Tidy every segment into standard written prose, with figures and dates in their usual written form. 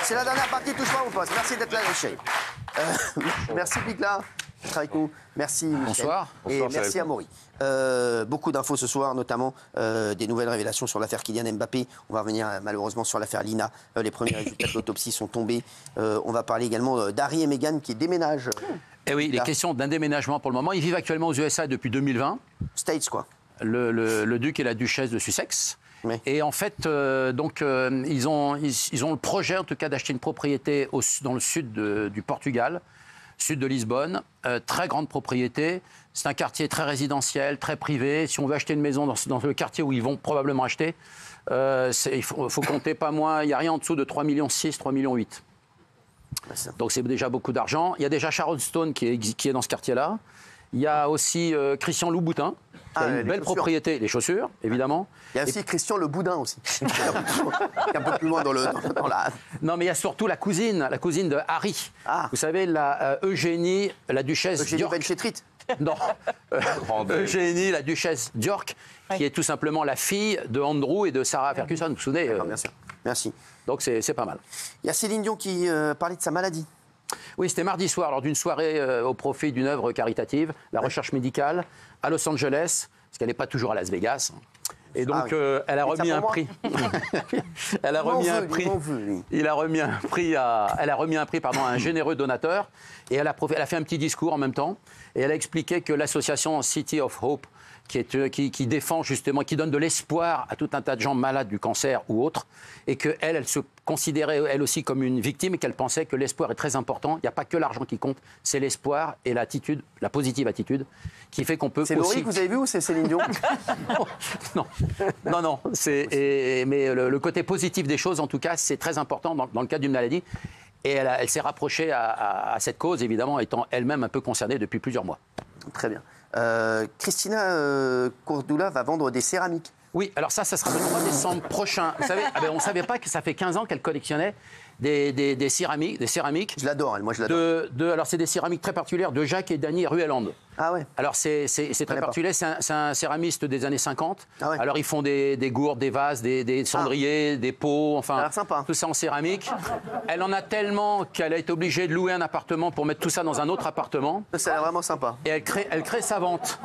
C'est la dernière partie, touche-moi au poste. Merci d'être là, Michel. Merci, Picla, d'être avec nous. Merci, Michel. Bonsoir. Et Bonsoir, merci à Maury. Beaucoup d'infos ce soir, notamment des nouvelles révélations sur l'affaire Kylian Mbappé. On va revenir malheureusement sur l'affaire Lina. Les premiers résultats de l'autopsie sont tombés. On va parler également d'Harry et Meghan qui déménagent. Eh oui, il est question d'un déménagement pour le moment. Ils vivent actuellement aux USA depuis 2020. States, quoi. Le duc et la duchesse de Sussex. Oui. Et en fait, ils ont le projet, en tout cas, d'acheter une propriété dans le sud du Portugal, sud de Lisbonne. Très grande propriété. C'est un quartier très résidentiel, très privé. Si on veut acheter une maison dans le quartier où ils vont probablement acheter, il faut compter pas moins, il n'y a rien en dessous de 3,6 millions, 3,8 millions. Donc c'est déjà beaucoup d'argent. Il y a déjà Sharon Stone qui est dans ce quartier-là. Il y a aussi Christian Louboutin, qui a une belle propriété, les chaussures, évidemment. Il y a aussi Christian Le Boudin aussi, qui est un peu plus loin dans la... Non, mais il y a surtout la cousine de Harry. Ah. Vous savez, Eugénie, la duchesse Eugénie Benchetrit. Non, Eugénie, la duchesse d'York, qui est tout simplement la fille de Andrew et de Sarah Ferguson, vous vous souvenez bien sûr. Merci. Donc c'est pas mal. Il y a Céline Dion qui parlait de sa maladie. Oui, c'était mardi soir, lors d'une soirée au profit d'une œuvre caritative, la recherche médicale, à Los Angeles, parce qu'elle n'est pas toujours à Las Vegas. Et donc, elle a remis un prix. Elle a remis un prix. Elle a remis un prix à un généreux donateur. Et elle a fait un petit discours en même temps. Et elle a expliqué que l'association City of Hope, qui défend justement, qui donne de l'espoir à tout un tas de gens malades du cancer ou autres, et qu'elle, elle se considérait elle aussi comme une victime et qu'elle pensait que l'espoir est très important. Il n'y a pas que l'argent qui compte, c'est l'espoir et l'attitude, la positive attitude, qui fait qu'on peut c'est aussi... C'est Laurie que vous avez vu ou c'est Céline Dion? Non. Mais le côté positif des choses, en tout cas, c'est très important dans le cadre d'une maladie. Et elle s'est rapprochée à cette cause, évidemment, étant elle-même un peu concernée depuis plusieurs mois. Très bien. Christina Cordula va vendre des céramiques. Oui, alors ça sera le 3 décembre prochain. Vous savez, on ne savait pas que ça fait 15 ans qu'elle collectionnait des céramiques. Je l'adore, moi je l'adore. Alors c'est des céramiques très particulières de Jacques et Dany Rueland. Ah ouais. Alors c'est très particulier, c'est un céramiste des années 50. Ah ouais. Alors ils font des gourdes, des vases, des cendriers, des pots, enfin sympa. Tout ça en céramique. Elle en a tellement qu'elle a été obligée de louer un appartement pour mettre tout ça dans un autre appartement. Ça a l'air vraiment sympa. Et elle crée sa vente.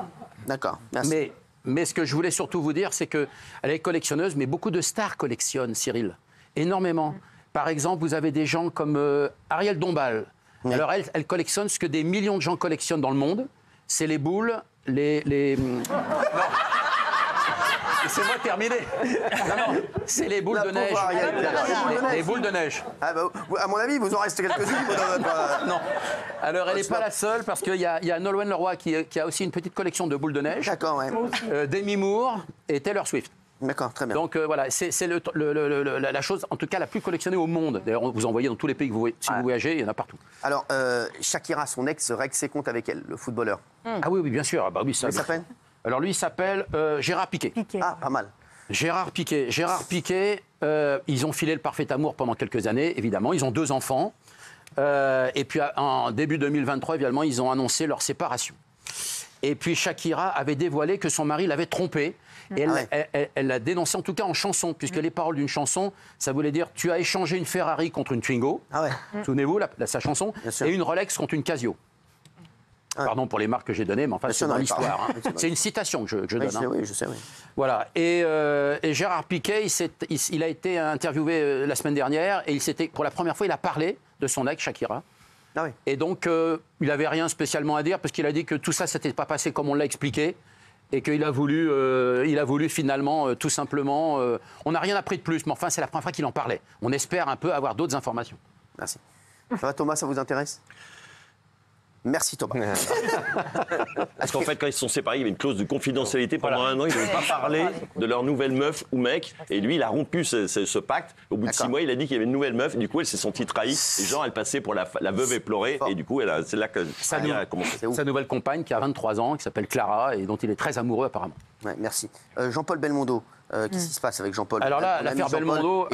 D'accord, merci. Mais ce que je voulais surtout vous dire, c'est qu'elle est collectionneuse, mais beaucoup de stars collectionnent, Cyril. Énormément. Par exemple, vous avez des gens comme Ariel Dombal. Oui. Alors, elle collectionne ce que des millions de gens collectionnent dans le monde. C'est les boules, Non. Laissez-moi terminer. Non, c'est les boules de neige. Les boules de neige. Ah bah, à mon avis, vous en restez quelques-unes. Non. Alors, elle n'est pas la seule, parce qu'il y a Nolwenn Leroy qui a aussi une petite collection de boules de neige. D'accord, ouais. Demi Moore et Taylor Swift. D'accord, très bien. Donc voilà, c'est la chose, en tout cas, la plus collectionnée au monde. D'ailleurs, vous en voyez dans tous les pays que vous voyagez, il y en a partout. Alors, Shakira, son ex, règle ses comptes avec elle, le footballeur. Ah oui, bien sûr. Bah, oui, ça, il s'appelle Alors, lui, il s'appelle Gérard Piqué. Ah, pas mal. Gérard Piqué, ils ont filé le parfait amour pendant quelques années, évidemment. Ils ont 2 enfants. Et puis, en début 2023, évidemment, ils ont annoncé leur séparation. Et puis, Shakira avait dévoilé que son mari l'avait trompée. Et elle l'a dénoncé, en tout cas en chanson, puisque les paroles d'une chanson, ça voulait dire « Tu as échangé une Ferrari contre une Twingo ». Souvenez-vous, sa chanson. Et une Rolex contre une Casio. Pardon pour les marques que j'ai données, mais enfin, c'est dans l'histoire. C'est une citation que je donne. Oui, je sais, oui. Voilà. Et Gérard Piqué, il a été interviewé la semaine dernière, et pour la première fois, il a parlé de son ex, Shakira. Ah oui. Et donc, il n'avait rien spécialement à dire, parce qu'il a dit que tout ça, ça n'était pas passé comme on l'a expliqué. Et qu'il a voulu, finalement, tout simplement... on n'a rien appris de plus, mais enfin, c'est la première fois qu'il en parlait. On espère un peu avoir d'autres informations. Merci. Ça va, Thomas, ça vous intéresse? Merci Thomas. Parce qu'en fait, quand ils se sont séparés, il y avait une clause de confidentialité. Pendant un an, ils ne devaient pas parler de leur nouvelle meuf ou mec. Et lui, il a rompu ce pacte. Au bout de 6 mois, il a dit qu'il y avait une nouvelle meuf. Et du coup, elle s'est sentie trahie. Et genre, elle passait pour la veuve éplorée. Et du coup, c'est là que ça a commencé. Sa nouvelle compagne, qui a 23 ans, qui s'appelle Clara, et dont il est très amoureux apparemment. Ouais, merci. Jean-Paul Belmondo. Qu'est-ce qui se passe avec Jean-Paul? Alors là, l'affaire Belmondo...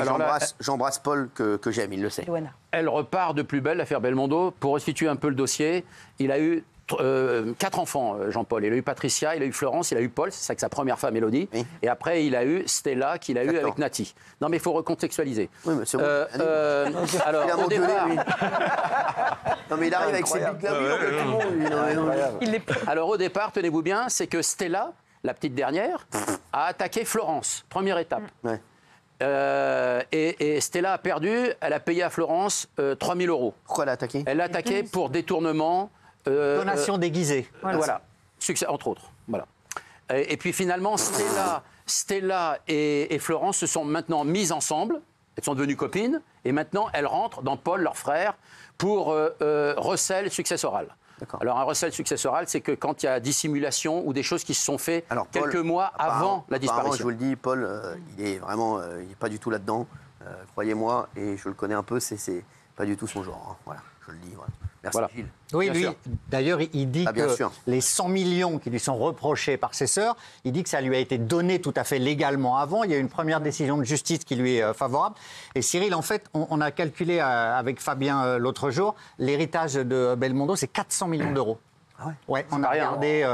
J'embrasse Paul que j'aime, il le sait. Elle repart de plus belle, l'affaire Belmondo. Pour restituer un peu le dossier, il a eu 4 enfants, Jean-Paul. Il a eu Patricia, il a eu Florence, il a eu Paul, c'est ça que sa première femme, Élodie. Oui. Et après, il a eu Stella, qu'il a eu avec Nati. Non, mais il faut recontextualiser. Oui, mais c'est bon. Alors, au départ... Non, mais il arrive avec ses bigs là. Alors, au départ, tenez-vous bien, c'est que Stella, la petite dernière, a attaqué Florence. Première étape. Ouais. Et Stella a perdu, elle a payé à Florence 3 000 €. Pourquoi elle a attaqué ? Elle l'a attaqué pour détournement. Donation déguisée. Voilà. Succès, entre autres. Voilà. Et puis finalement, Stella et Florence se sont maintenant mises ensemble. Elles sont devenues copines. Et maintenant, elles rentrent dans Paul, leur frère, pour recel successoral. Alors un recel successoral, c'est que quand il y a dissimulation ou des choses qui se sont faites quelques mois avant la disparition. Je vous le dis, Paul, il est vraiment, il n'est pas du tout là-dedans. Croyez-moi, et je le connais un peu, c'est pas du tout son genre. Hein. Voilà, je le dis. Voilà. Merci Gilles. Oui, lui, d'ailleurs, il dit que les 100 millions qui lui sont reprochés par ses sœurs, il dit que ça lui a été donné tout à fait légalement avant. Il y a eu une première décision de justice qui lui est favorable. Et Cyril, en fait, on a calculé avec Fabien l'autre jour, l'héritage de Belmondo, c'est 400 millions d'euros. Ah ouais, on a regardé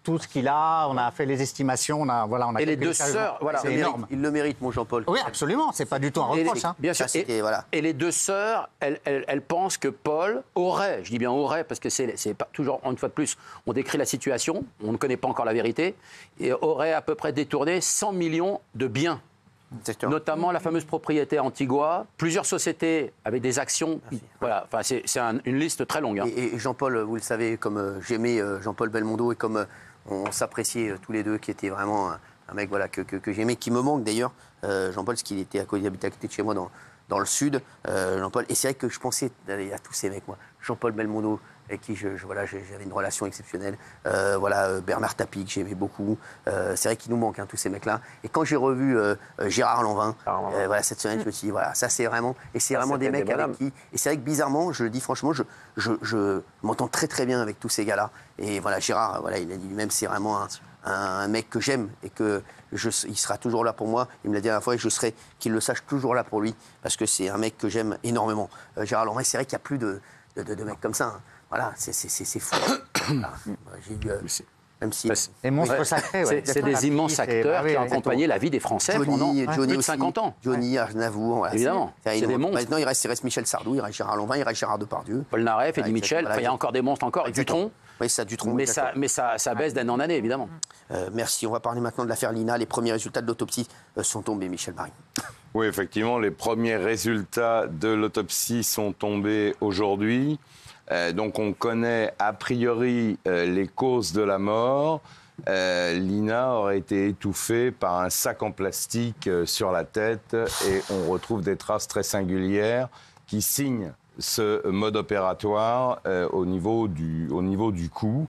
tout ce qu'il a, on a fait les estimations, on a et les deux sœurs, voilà, c'est énorme. Il le mérite, mon Jean-Paul. Oui, absolument, c'est pas du tout un reproche. Bien sûr. Et les deux sœurs, elles pensent que Paul aurait, je dis bien aurait, parce que c'est pas toujours, une fois de plus, on décrit la situation, on ne connaît pas encore la vérité, et aurait à peu près détourné 100 millions de biens. Notamment la fameuse propriété Antigua, plusieurs sociétés avec des actions. Voilà, enfin, c'est une liste très longue. Hein. Et Jean-Paul, vous le savez, comme j'aimais Jean-Paul Belmondo et comme on s'appréciait tous les deux, qui était vraiment un mec voilà, que j'aimais, qui me manque d'ailleurs, Jean-Paul, parce qu'il était à côté de chez moi dans le sud. Jean-Paul, et c'est vrai que je pensais à tous ces mecs, moi. Jean-Paul Belmondo, avec qui j'avais une relation exceptionnelle. Bernard Tapie, que j'aimais beaucoup. C'est vrai qu'il nous manque, hein, tous ces mecs-là. Et quand j'ai revu Gérard Lanvin, cette semaine, je me suis dit, voilà, ça c'est vraiment... Et c'est vraiment des mecs avec qui... Et c'est vrai que bizarrement, je le dis franchement, je m'entends très très bien avec tous ces gars-là. Et voilà, Gérard, il a dit lui-même, c'est vraiment un mec que j'aime et que il sera toujours là pour moi. Il me l'a dit la dernière fois et je serai, qu'il le sache, toujours là pour lui. Parce que c'est un mec que j'aime énormément. Gérard Lanvin, c'est vrai qu'il n'y a plus de mecs comme ça. Hein. Voilà, c'est fou. Voilà. J'ai eu, même si... Les monstres sacrés, ouais. C'est des immenses acteurs qui ont accompagné la vie des Français pendant plus de 50 ans. Johnny, Aznavour. Voilà, évidemment, c'est des monstres. Maintenant, il reste Michel Sardou, il reste Gérard Lanvin, il reste Gérard Depardieu. Paul Naref, Eddie Mitchell. Il y a encore des monstres encore. Dutronc. Oui, ça, Dutronc. Mais ça baisse d'année en année, évidemment. Merci. On va parler maintenant de l'affaire Lina. Les premiers résultats de l'autopsie sont tombés, Michel Marie. Oui, effectivement, les premiers résultats de l'autopsie sont tombés aujourd'hui. Donc on connaît a priori les causes de la mort. Lina aurait été étouffée par un sac en plastique sur la tête et on retrouve des traces très singulières qui signent ce mode opératoire au niveau du cou.